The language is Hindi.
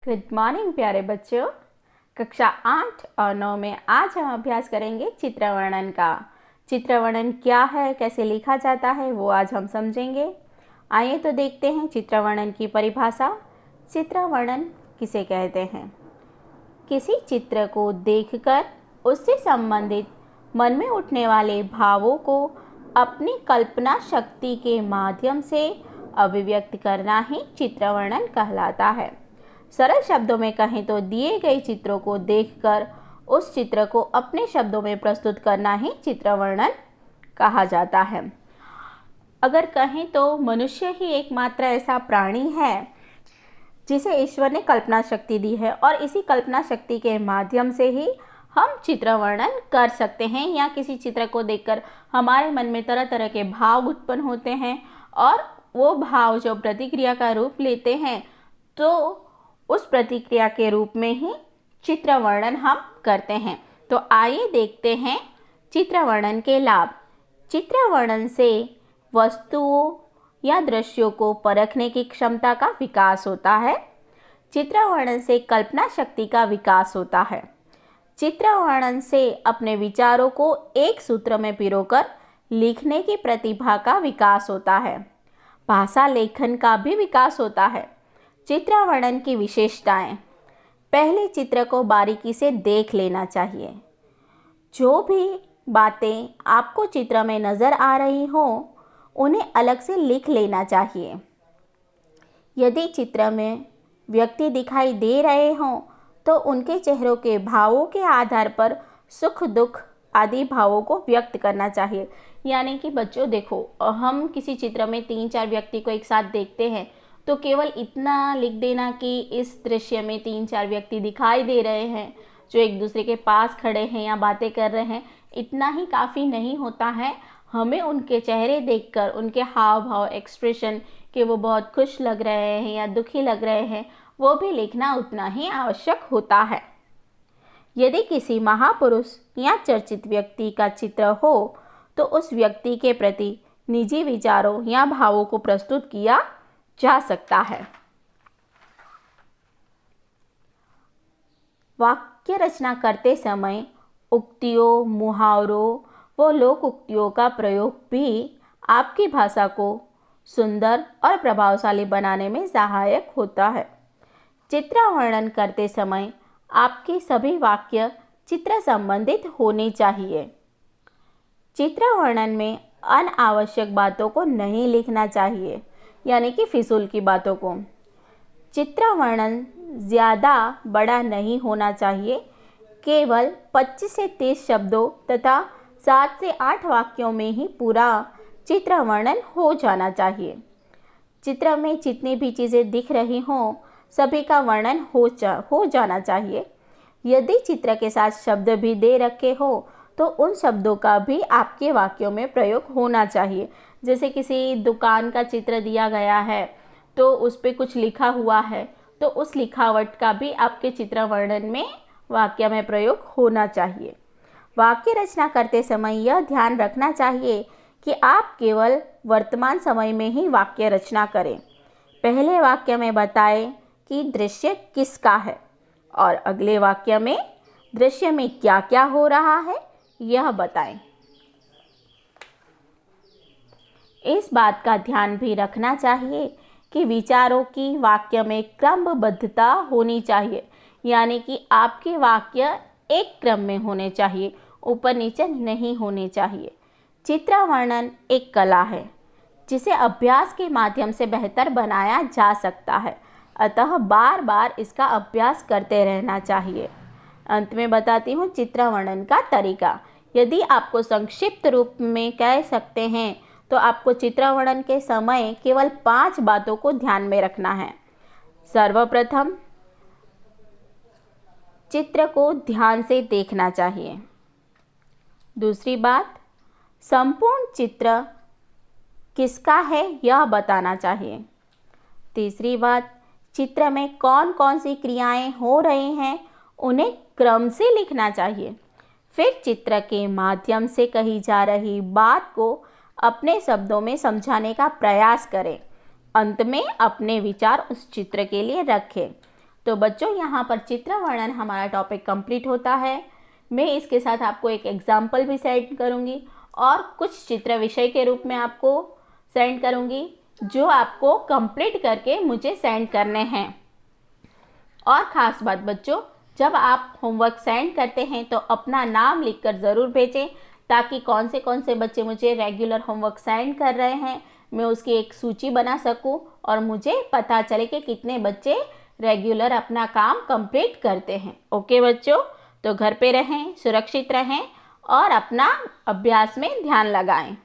गुड मॉर्निंग प्यारे बच्चों। कक्षा 8 और 9 में आज हम अभ्यास करेंगे चित्र वर्णन का। चित्र वर्णन क्या है, कैसे लिखा जाता है, वो आज हम समझेंगे। आइए तो देखते हैं चित्र वर्णन की परिभाषा। चित्र वर्णन किसे कहते हैं? किसी चित्र को देखकर उससे संबंधित मन में उठने वाले भावों को अपनी कल्पना शक्ति के माध्यम से अभिव्यक्त करना ही चित्र वर्णन कहलाता है। सरल शब्दों में कहें तो दिए गए चित्रों को देखकर उस चित्र को अपने शब्दों में प्रस्तुत करना ही चित्र वर्णन कहा जाता है। अगर कहें तो मनुष्य ही एकमात्र ऐसा प्राणी है जिसे ईश्वर ने कल्पना शक्ति दी है और इसी कल्पना शक्ति के माध्यम से ही हम चित्र वर्णन कर सकते हैं, या किसी चित्र को देखकर हमारे मन में तरह तरह के भाव उत्पन्न होते हैं और वो भाव जो प्रतिक्रिया का रूप लेते हैं तो उस प्रतिक्रिया के रूप में ही चित्र वर्णन हम करते हैं। तो आइए देखते हैं चित्र वर्णन के लाभ। चित्र वर्णन से वस्तुओं या दृश्यों को परखने की क्षमता का विकास होता है। चित्र वर्णन से कल्पना शक्ति का विकास होता है। चित्र वर्णन से अपने विचारों को एक सूत्र में पिरोकर लिखने की प्रतिभा का विकास होता है। भाषा लेखन का भी विकास होता है। चित्र वर्णन की विशेषताएं। पहले चित्र को बारीकी से देख लेना चाहिए। जो भी बातें आपको चित्र में नज़र आ रही हो उन्हें अलग से लिख लेना चाहिए। यदि चित्र में व्यक्ति दिखाई दे रहे हों तो उनके चेहरों के भावों के आधार पर सुख दुख आदि भावों को व्यक्त करना चाहिए। यानी कि बच्चों देखो, हम किसी चित्र में 3-4 व्यक्ति को एक साथ देखते हैं तो केवल इतना लिख देना कि इस दृश्य में 3-4 व्यक्ति दिखाई दे रहे हैं जो एक दूसरे के पास खड़े हैं या बातें कर रहे हैं, इतना ही काफ़ी नहीं होता है। हमें उनके चेहरे देखकर उनके हाव भाव एक्सप्रेशन कि वो बहुत खुश लग रहे हैं या दुखी लग रहे हैं वो भी लिखना उतना ही आवश्यक होता है। यदि किसी महापुरुष या चर्चित व्यक्ति का चित्र हो तो उस व्यक्ति के प्रति निजी विचारों या भावों को प्रस्तुत किया जा सकता है। वाक्य रचना करते समय उक्तियों, मुहावरों व लोक उक्तियों का प्रयोग भी आपकी भाषा को सुंदर और प्रभावशाली बनाने में सहायक होता है। चित्र वर्णन करते समय आपके सभी वाक्य चित्र संबंधित होने चाहिए। चित्र वर्णन में अनावश्यक बातों को नहीं लिखना चाहिए, यानी कि फिजूल की बातों को। चित्र वर्णन ज़्यादा बड़ा नहीं होना चाहिए। केवल 25 से 30 शब्दों तथा 7 से 8 वाक्यों में ही पूरा चित्र वर्णन हो जाना चाहिए। चित्र में जितनी भी चीज़ें दिख रही हों सभी का वर्णन हो जाना चाहिए। यदि चित्र के साथ शब्द भी दे रखे हो तो उन शब्दों का भी आपके वाक्यों में प्रयोग होना चाहिए। जैसे किसी दुकान का चित्र दिया गया है तो उस पर कुछ लिखा हुआ है तो उस लिखावट का भी आपके चित्र वर्णन में वाक्य में प्रयोग होना चाहिए। वाक्य रचना करते समय यह ध्यान रखना चाहिए कि आप केवल वर्तमान समय में ही वाक्य रचना करें। पहले वाक्य में बताएं कि दृश्य किसका है और अगले वाक्य में दृश्य में क्या क्या हो रहा है यह बताएं। इस बात का ध्यान भी रखना चाहिए कि विचारों की वाक्य में क्रमबद्धता होनी चाहिए, यानी कि आपके वाक्य एक क्रम में होने चाहिए, ऊपर नीचे नहीं होने चाहिए। चित्र वर्णन एक कला है जिसे अभ्यास के माध्यम से बेहतर बनाया जा सकता है, अतः बार बार इसका अभ्यास करते रहना चाहिए। अंत में बताती हूँ चित्र वर्णन का तरीका। यदि आपको संक्षिप्त रूप में कह सकते हैं तो आपको चित्र वर्णन के समय केवल 5 बातों को ध्यान में रखना है। सर्वप्रथम, चित्र को ध्यान से देखना चाहिए। दूसरी बात, संपूर्ण चित्र किसका है यह बताना चाहिए। तीसरी बात, चित्र में कौन कौन सी क्रियाएं हो रही हैं उन्हें क्रम से लिखना चाहिए। फिर चित्र के माध्यम से कही जा रही बात को अपने शब्दों में समझाने का प्रयास करें। अंत में अपने विचार उस चित्र के लिए रखें। तो बच्चों यहाँ पर चित्र वर्णन हमारा टॉपिक कंप्लीट होता है। मैं इसके साथ आपको एक एग्जाम्पल भी सेंड करूँगी और कुछ चित्र विषय के रूप में आपको सेंड करूँगी जो आपको कंप्लीट करके मुझे सेंड करने हैं। और ख़ास बात बच्चों, जब आप होमवर्क सेंड करते हैं तो अपना नाम लिखकर ज़रूर भेजें, ताकि कौन से बच्चे मुझे रेगुलर होमवर्क सेंड कर रहे हैं मैं उसकी एक सूची बना सकूं और मुझे पता चले कि कितने बच्चे रेगुलर अपना काम कंप्लीट करते हैं। ओके बच्चों, तो घर पे रहें, सुरक्षित रहें और अपना अभ्यास में ध्यान लगाएं।